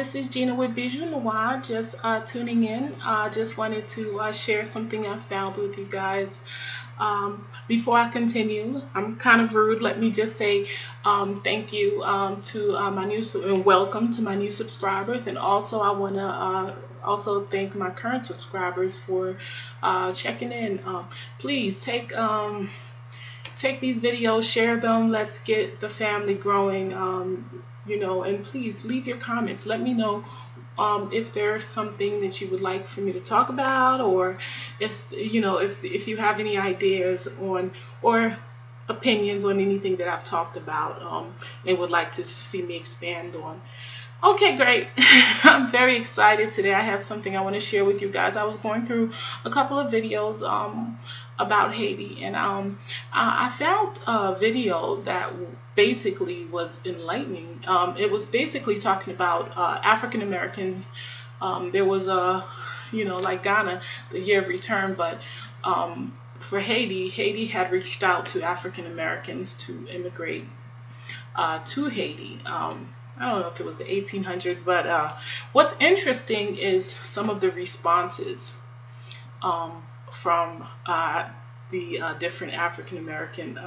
this is Gina with Bijou Noir, just tuning in. Just wanted to share something I found with you guys. Before I continue, I'm kind of rude. Let me just say thank you to my and welcome to my new subscribers. And also, I want to also thank my current subscribers for checking in. Please take these videos, share them. Let's get the family growing. And please leave your comments. Let me know if there's something that you would like for me to talk about, or if you have any ideas on or opinions on anything that I've talked about and would like to see me expand on. Okay, great. I'm very excited today. I have something I want to share with you guys. I was going through a couple of videos about Haiti, and I found a video that basically was enlightening. It was basically talking about African Americans. There was like Ghana, the year of return, but for Haiti had reached out to African Americans to immigrate to Haiti. I don't know if it was the 1800s, but what's interesting is some of the responses from the different African American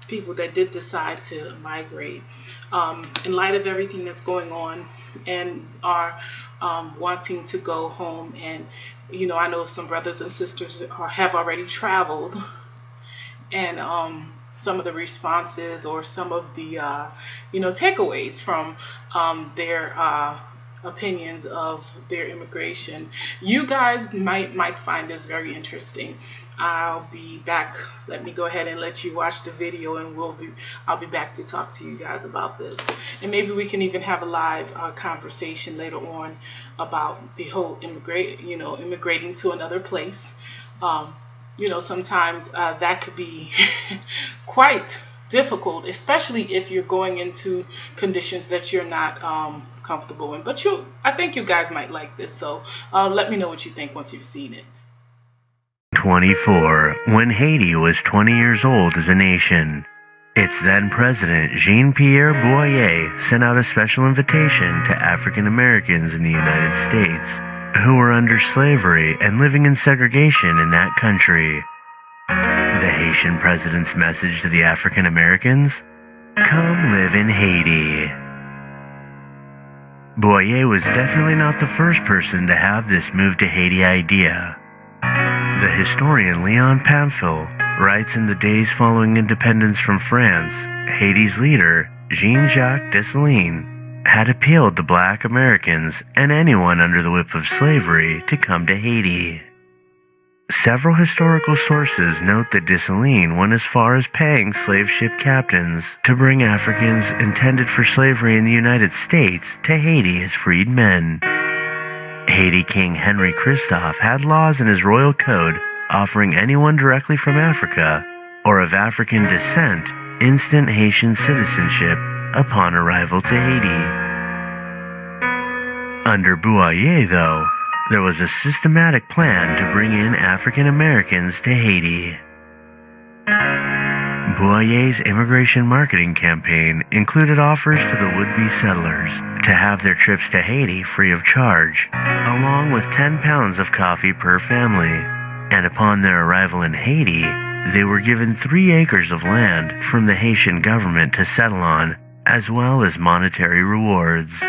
people that did decide to migrate in light of everything that's going on, and are wanting to go home. And I know some brothers and sisters have already traveled, and some of the responses or some of the takeaways from their opinions of their immigration. You guys might find this very interesting. I'll be back. Let me go ahead and let you watch the video, and I'll be back to talk to you guys about this, and maybe we can even have a live conversation later on about the whole immigrating to another place. Sometimes that could be quite difficult, especially if you're going into conditions that you're not comfortable in. But I think you guys might like this, so let me know what you think once you've seen it. 24, when Haiti was 20 years old as a nation. Its then president, Jean-Pierre Boyer, sent out a special invitation to African Americans in the United States who were under slavery and living in segregation in that country. The Haitian president's message to the African Americans? Come live in Haiti. Boyer was definitely not the first person to have this move to Haiti idea. The historian Leon Pamphile writes in the days following independence from France, Haiti's leader, Jean-Jacques Dessalines, had appealed to black Americans and anyone under the whip of slavery to come to Haiti. Several historical sources note that Dessalines went as far as paying slave ship captains to bring Africans intended for slavery in the United States to Haiti as freed men. Haiti King Henry Christophe had laws in his royal code offering anyone directly from Africa or of African descent instant Haitian citizenship upon arrival to Haiti. Under Boyer, though, there was a systematic plan to bring in African Americans to Haiti. Boyer's immigration marketing campaign included offers to the would-be settlers to have their trips to Haiti free of charge, along with 10 pounds of coffee per family. And upon their arrival in Haiti, they were given 3 acres of land from the Haitian government to settle on, as well as monetary rewards.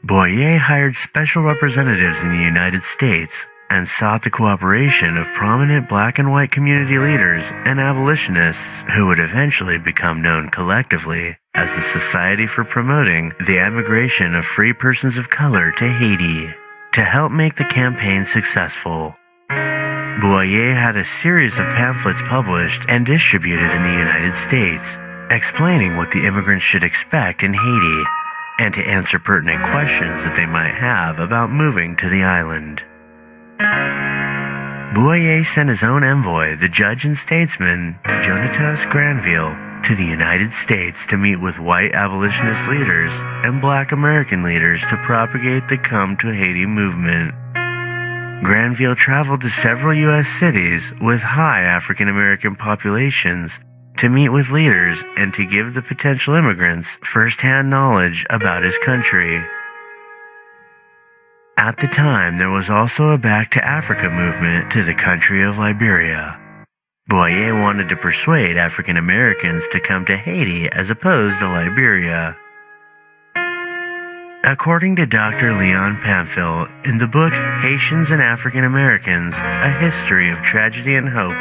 Boyer hired special representatives in the United States and sought the cooperation of prominent black and white community leaders and abolitionists who would eventually become known collectively as the Society for Promoting the Emigration of Free Persons of Color to Haiti. To help make the campaign successful, Boyer had a series of pamphlets published and distributed in the United States, explaining what the immigrants should expect in Haiti, and to answer pertinent questions that they might have about moving to the island. Boyer sent his own envoy, the judge and statesman Jonatas Granville, to the United States to meet with white abolitionist leaders and black American leaders to propagate the Come to Haiti movement. Granville traveled to several U.S. cities with high African American populations to meet with leaders and to give the potential immigrants first-hand knowledge about his country. At the time, there was also a Back to Africa movement to the country of Liberia. Boyer wanted to persuade African Americans to come to Haiti as opposed to Liberia. According to Dr. Leon Pamphile, in the book Haitians and African Americans, A History of Tragedy and Hope,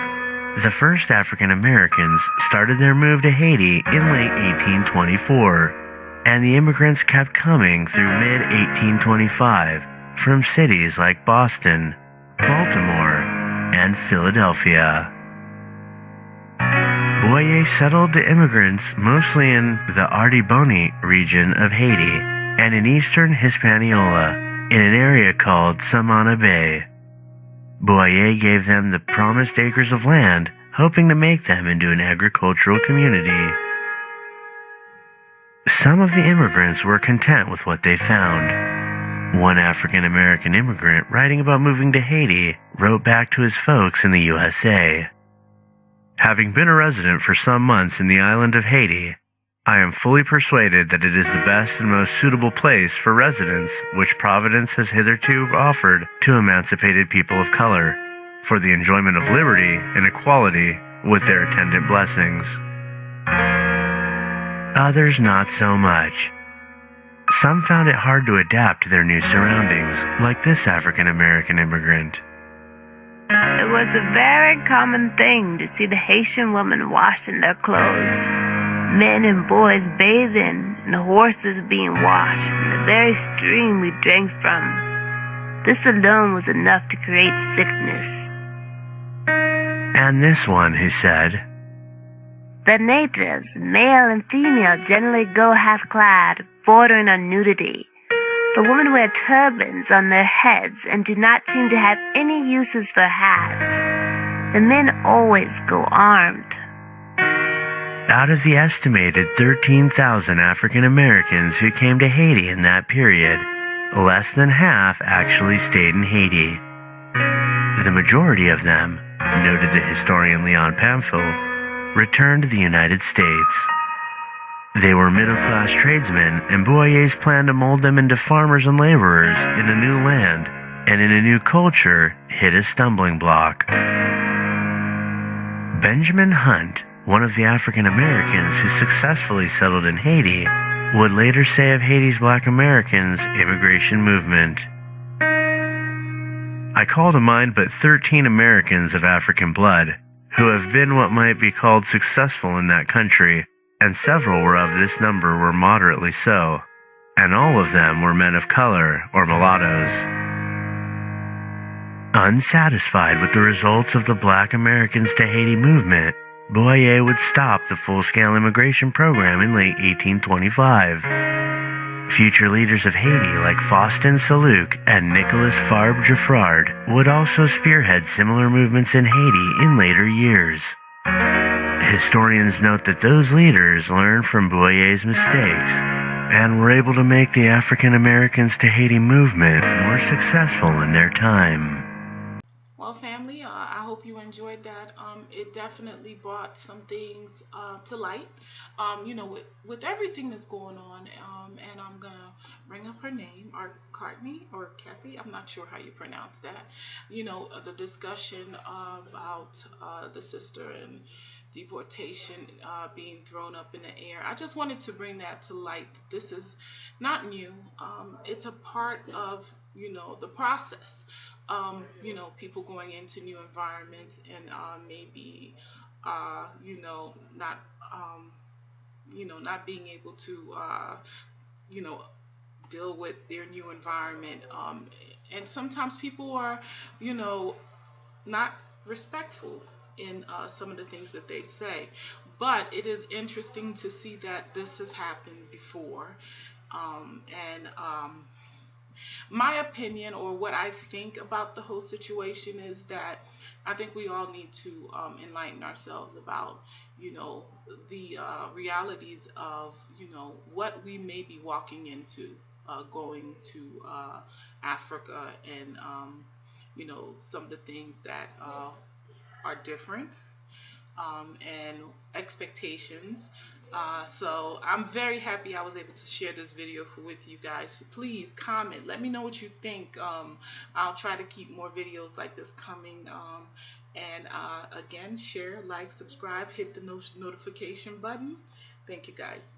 the first African Americans started their move to Haiti in late 1824, and the immigrants kept coming through mid-1825 from cities like Boston, Baltimore, and Philadelphia. Boyer settled the immigrants mostly in the Ardibonite region of Haiti and in eastern Hispaniola, in an area called Samana Bay. Boyer gave them the promised acres of land, hoping to make them into an agricultural community. Some of the immigrants were content with what they found. One African American immigrant writing about moving to Haiti wrote back to his folks in the USA. Having been a resident for some months in the island of Haiti, I am fully persuaded that it is the best and most suitable place for residence which Providence has hitherto offered to emancipated people of color, for the enjoyment of liberty and equality with their attendant blessings. Others not so much. Some found it hard to adapt to their new surroundings, like this African American immigrant. It was a very common thing to see the Haitian women washing their clothes, men and boys bathing, and horses being washed in the very stream we drank from. This alone was enough to create sickness. And this one who said, The natives, male and female, generally go half-clad, bordering on nudity. The women wear turbans on their heads and do not seem to have any uses for hats. The men always go armed. Out of the estimated 13,000 African Americans who came to Haiti in that period, less than half actually stayed in Haiti. The majority of them, noted the historian Leon Pamphile, returned to the United States. They were middle-class tradesmen, and Boyer's plan to mold them into farmers and laborers in a new land and in a new culture hit a stumbling block. Benjamin Hunt, one of the African Americans who successfully settled in Haiti, would later say of Haiti's Black Americans' immigration movement, I call to mind but 13 Americans of African blood who have been what might be called successful in that country, and several were of this number were moderately so, and all of them were men of color or mulattoes. Unsatisfied with the results of the Black Americans to Haiti movement, Boyer would stop the full-scale immigration program in late 1825. Future leaders of Haiti like Faustin Saluc and Nicolas Fabre Giffard would also spearhead similar movements in Haiti in later years. Historians note that those leaders learned from Boyer's mistakes and were able to make the African Americans to Haiti movement more successful in their time. Well, family, I hope you enjoyed that. It definitely brought some things to light. With everything that's going on, and I'm gonna bring up her name, or Courtney or Kathy. I'm not sure how you pronounce that. The discussion about the sister and deportation being thrown up in the air. I just wanted to bring that to light. This is not new. It's a part of the process. People going into new environments and maybe, not, not being able to, you know, deal with their new environment. And sometimes people are, you know, not respectful in some of the things that they say. But it is interesting to see that this has happened before. And My opinion, or what I think about the whole situation, is that I think we all need to enlighten ourselves about, the realities of, what we may be walking into going to Africa, and some of the things that are different. and expectations. So I'm very happy I was able to share this video with you guys. So please comment, let me know what you think. I'll try to keep more videos like this coming. And again, share, like, subscribe, hit the notification button. Thank you guys.